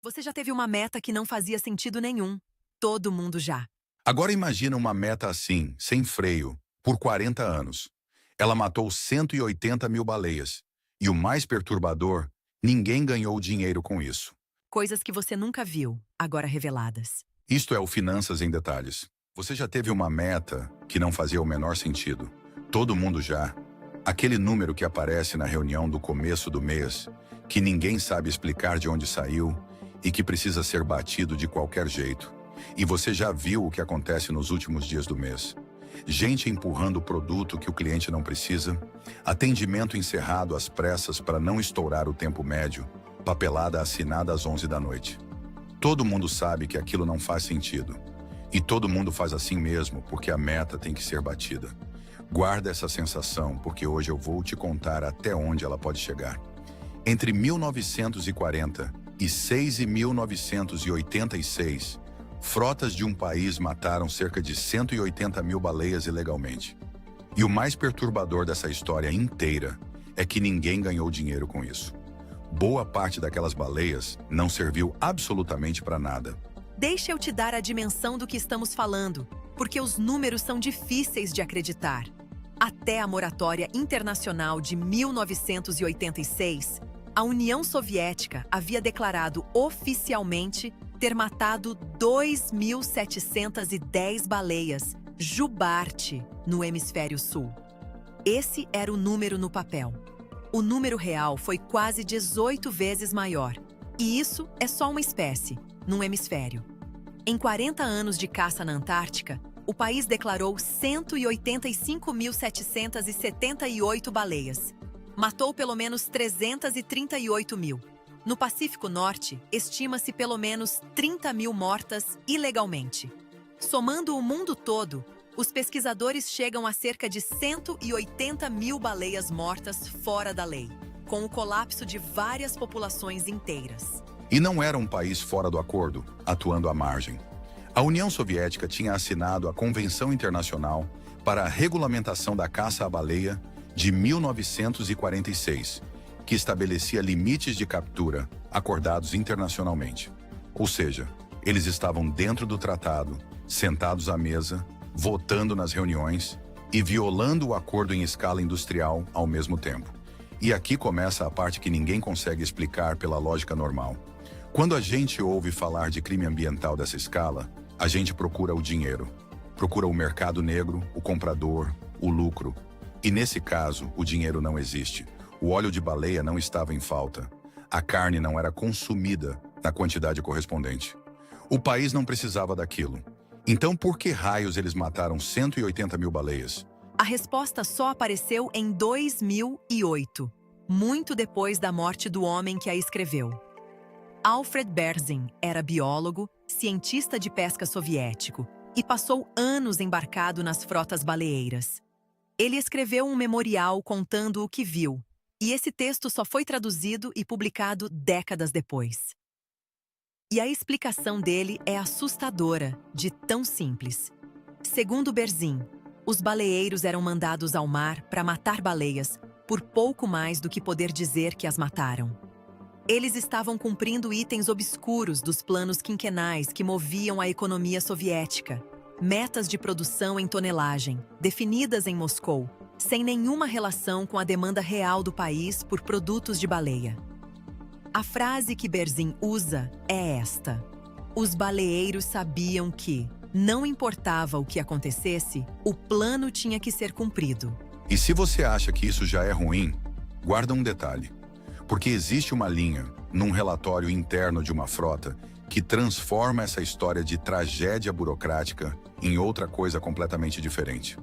Você já teve uma meta que não fazia sentido nenhum. Todo mundo já. Agora imagina uma meta assim, sem freio, por 40 anos. Ela matou 180 mil baleias. E o mais perturbador, ninguém ganhou dinheiro com isso. Coisas que você nunca viu, agora reveladas. Isto é o Finanças em Detalhes. Você já teve uma meta que não fazia o menor sentido. Todo mundo já. Aquele número que aparece na reunião do começo do mês, que ninguém sabe explicar de onde saiu e que precisa ser batido de qualquer jeito. E você já viu o que acontece nos últimos dias do mês. Gente empurrando o produto que o cliente não precisa, atendimento encerrado às pressas para não estourar o tempo médio, papelada assinada às 11 da noite. Todo mundo sabe que aquilo não faz sentido. E todo mundo faz assim mesmo, porque a meta tem que ser batida. Guarda essa sensação, porque hoje eu vou te contar até onde ela pode chegar. Entre 1946 e 1986, frotas de um país mataram cerca de 180 mil baleias ilegalmente. E o mais perturbador dessa história inteira é que ninguém ganhou dinheiro com isso. Boa parte daquelas baleias não serviu absolutamente para nada. Deixa eu te dar a dimensão do que estamos falando, porque os números são difíceis de acreditar. Até a moratória internacional de 1986, a União Soviética havia declarado oficialmente ter matado 2.710 baleias, jubarte, no hemisfério sul. Esse era o número no papel. O número real foi quase 18 vezes maior. E isso é só uma espécie, num hemisfério. Em 40 anos de caça na Antártica, o país declarou 185.778 baleias. Matou pelo menos 338 mil. No Pacífico Norte, estima-se pelo menos 30 mil mortas ilegalmente. Somando o mundo todo, os pesquisadores chegam a cerca de 180 mil baleias mortas fora da lei, com o colapso de várias populações inteiras. E não era um país fora do acordo, atuando à margem. A União Soviética tinha assinado a Convenção Internacional para a Regulamentação da Caça à Baleia de 1946, que estabelecia limites de captura acordados internacionalmente. Ou seja, eles estavam dentro do tratado, sentados à mesa, votando nas reuniões e violando o acordo em escala industrial ao mesmo tempo. E aqui começa a parte que ninguém consegue explicar pela lógica normal. Quando a gente ouve falar de crime ambiental dessa escala, a gente procura o dinheiro. Procura o mercado negro, o comprador, o lucro. E nesse caso, o dinheiro não existe. O óleo de baleia não estava em falta. A carne não era consumida na quantidade correspondente. O país não precisava daquilo. Então, por que raios eles mataram 180 mil baleias? A resposta só apareceu em 2008, muito depois da morte do homem que a escreveu. Alfred Berzin era biólogo, cientista de pesca soviético e passou anos embarcado nas frotas baleeiras. Ele escreveu um memorial contando o que viu, e esse texto só foi traduzido e publicado décadas depois. E a explicação dele é assustadora, de tão simples. Segundo Berzin, os baleeiros eram mandados ao mar para matar baleias por pouco mais do que poder dizer que as mataram. Eles estavam cumprindo itens obscuros dos planos quinquenais que moviam a economia soviética, metas de produção em tonelagem, definidas em Moscou, sem nenhuma relação com a demanda real do país por produtos de baleia. A frase que Berzin usa é esta: os baleeiros sabiam que, não importava o que acontecesse, o plano tinha que ser cumprido. E se você acha que isso já é ruim, guarda um detalhe. Porque existe uma linha, num relatório interno de uma frota, que transforma essa história de tragédia burocrática em outra coisa completamente diferente.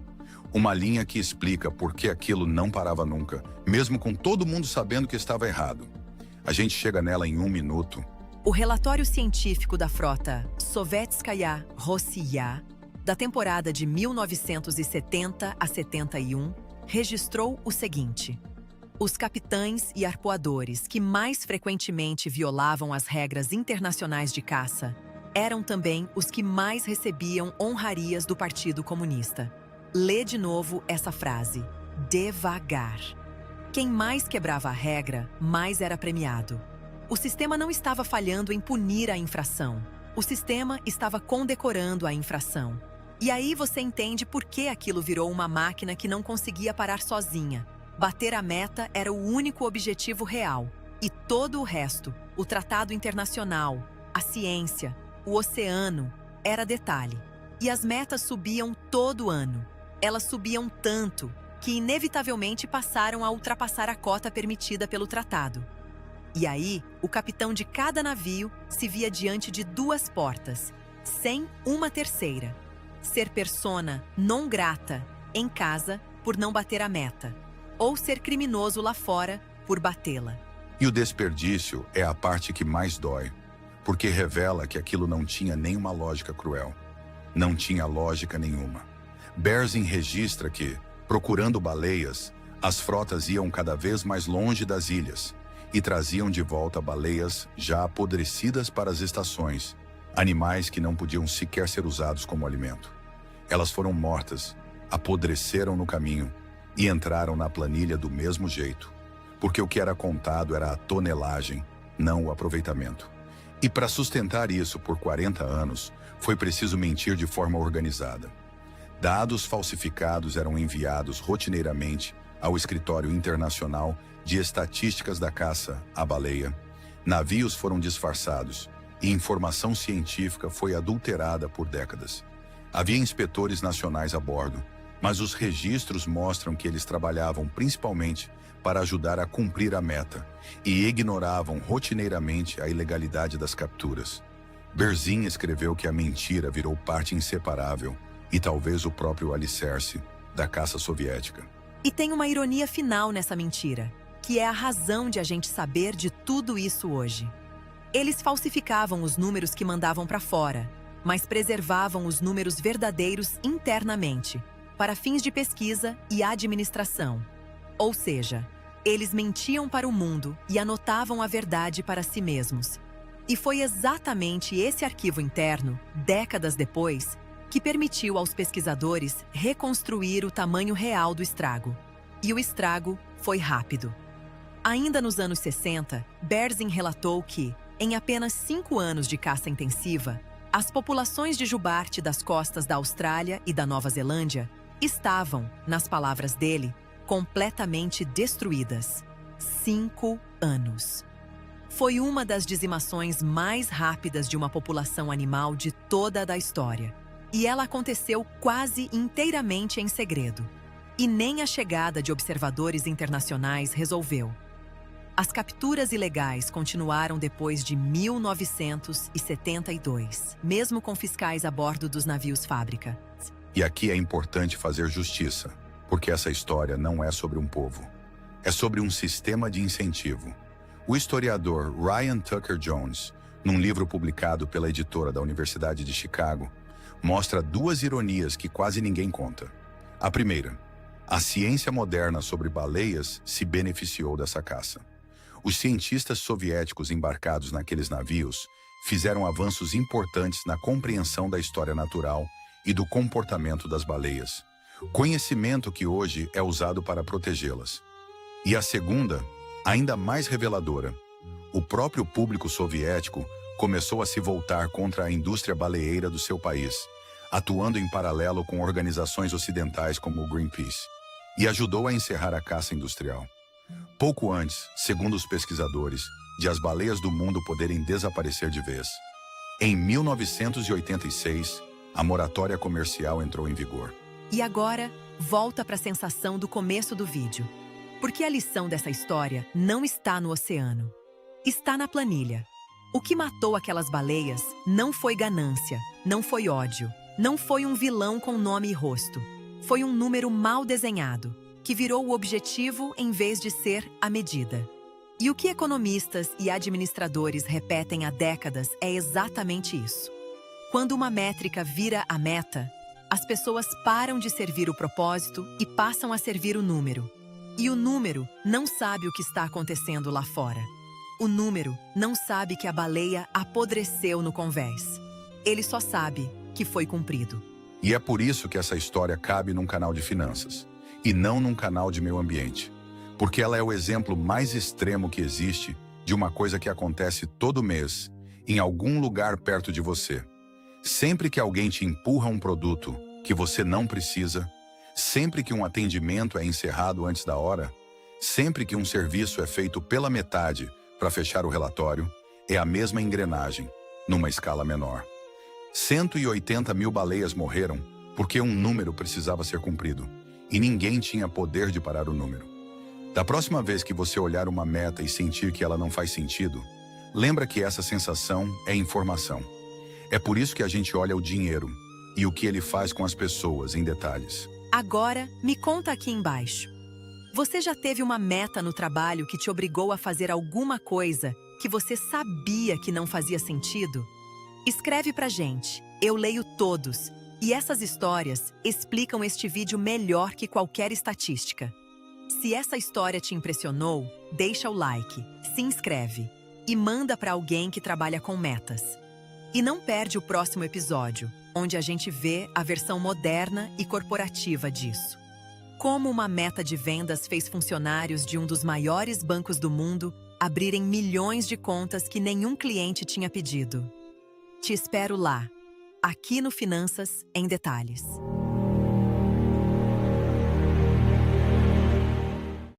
Uma linha que explica por que aquilo não parava nunca, mesmo com todo mundo sabendo que estava errado. A gente chega nela em 1 minuto. O relatório científico da frota Sovetskaya Rossiya, da temporada de 1970 a 71, registrou o seguinte: os capitães e arpoadores que mais frequentemente violavam as regras internacionais de caça eram também os que mais recebiam honrarias do Partido Comunista. Lê de novo essa frase: devagar. Quem mais quebrava a regra, mais era premiado. O sistema não estava falhando em punir a infração. O sistema estava condecorando a infração. E aí você entende por que aquilo virou uma máquina que não conseguia parar sozinha. Bater a meta era o único objetivo real. E todo o resto, o tratado internacional, a ciência, o oceano, era detalhe. E as metas subiam todo ano. Elas subiam tanto que inevitavelmente passaram a ultrapassar a cota permitida pelo tratado. E aí, o capitão de cada navio se via diante de duas portas, sem uma terceira. Ser persona non grata em casa por não bater a meta, ou ser criminoso lá fora por batê-la. E o desperdício é a parte que mais dói, porque revela que aquilo não tinha nenhuma lógica cruel. Não tinha lógica nenhuma. Berzin registra que, procurando baleias, as frotas iam cada vez mais longe das ilhas e traziam de volta baleias já apodrecidas para as estações, animais que não podiam sequer ser usados como alimento. Elas foram mortas, apodreceram no caminho e entraram na planilha do mesmo jeito, porque o que era contado era a tonelagem, não o aproveitamento. E para sustentar isso por 40 anos, foi preciso mentir de forma organizada. Dados falsificados eram enviados rotineiramente ao Escritório Internacional de Estatísticas da Caça à Baleia. Navios foram disfarçados e informação científica foi adulterada por décadas. Havia inspetores nacionais a bordo, mas os registros mostram que eles trabalhavam principalmente para ajudar a cumprir a meta e ignoravam rotineiramente a ilegalidade das capturas. Berzin escreveu que a mentira virou parte inseparável e talvez o próprio alicerce da caça soviética. E tem uma ironia final nessa mentira, que é a razão de a gente saber de tudo isso hoje. Eles falsificavam os números que mandavam para fora, mas preservavam os números verdadeiros internamente, para fins de pesquisa e administração. Ou seja, eles mentiam para o mundo e anotavam a verdade para si mesmos. E foi exatamente esse arquivo interno, décadas depois, que permitiu aos pesquisadores reconstruir o tamanho real do estrago. E o estrago foi rápido. Ainda nos anos 60, Berzin relatou que, em apenas 5 anos de caça intensiva, as populações de jubarte das costas da Austrália e da Nova Zelândia estavam, nas palavras dele, completamente destruídas. 5 anos. Foi uma das dizimações mais rápidas de uma população animal de toda a história. E ela aconteceu quase inteiramente em segredo. E nem a chegada de observadores internacionais resolveu. As capturas ilegais continuaram depois de 1972, mesmo com fiscais a bordo dos navios fábrica. E aqui é importante fazer justiça, porque essa história não é sobre um povo. É sobre um sistema de incentivo. O historiador Ryan Tucker Jones, num livro publicado pela editora da Universidade de Chicago, mostra 2 ironias que quase ninguém conta. A primeira, a ciência moderna sobre baleias se beneficiou dessa caça. Os cientistas soviéticos embarcados naqueles navios fizeram avanços importantes na compreensão da história natural e do comportamento das baleias, conhecimento que hoje é usado para protegê-las. E a segunda, ainda mais reveladora, o próprio público soviético começou a se voltar contra a indústria baleeira do seu país, atuando em paralelo com organizações ocidentais como o Greenpeace, e ajudou a encerrar a caça industrial. Pouco antes, segundo os pesquisadores, de as baleias do mundo poderem desaparecer de vez. Em 1986, a moratória comercial entrou em vigor. E agora, volta para a sensação do começo do vídeo. Porque a lição dessa história não está no oceano. Está na planilha. O que matou aquelas baleias não foi ganância, não foi ódio, não foi um vilão com nome e rosto. Foi um número mal desenhado, que virou o objetivo em vez de ser a medida. E o que economistas e administradores repetem há décadas é exatamente isso. Quando uma métrica vira a meta, as pessoas param de servir o propósito e passam a servir o número. E o número não sabe o que está acontecendo lá fora. O número não sabe que a baleia apodreceu no convés. Ele só sabe que foi cumprido. E é por isso que essa história cabe num canal de finanças, e não num canal de meio ambiente. Porque ela é o exemplo mais extremo que existe de uma coisa que acontece todo mês, em algum lugar perto de você. Sempre que alguém te empurra um produto que você não precisa, sempre que um atendimento é encerrado antes da hora, sempre que um serviço é feito pela metade para fechar o relatório, é a mesma engrenagem, numa escala menor. 180 mil baleias morreram porque um número precisava ser cumprido, e ninguém tinha poder de parar o número. Da próxima vez que você olhar uma meta e sentir que ela não faz sentido, lembra que essa sensação é informação. É por isso que a gente olha o dinheiro e o que ele faz com as pessoas em detalhes. Agora, me conta aqui embaixo. Você já teve uma meta no trabalho que te obrigou a fazer alguma coisa que você sabia que não fazia sentido? Escreve pra gente, eu leio todos, e essas histórias explicam este vídeo melhor que qualquer estatística. Se essa história te impressionou, deixa o like, se inscreve e manda para alguém que trabalha com metas. E não perde o próximo episódio, onde a gente vê a versão moderna e corporativa disso. Como uma meta de vendas fez funcionários de um dos maiores bancos do mundo abrirem milhões de contas que nenhum cliente tinha pedido. Te espero lá, aqui no Finanças em Detalhes.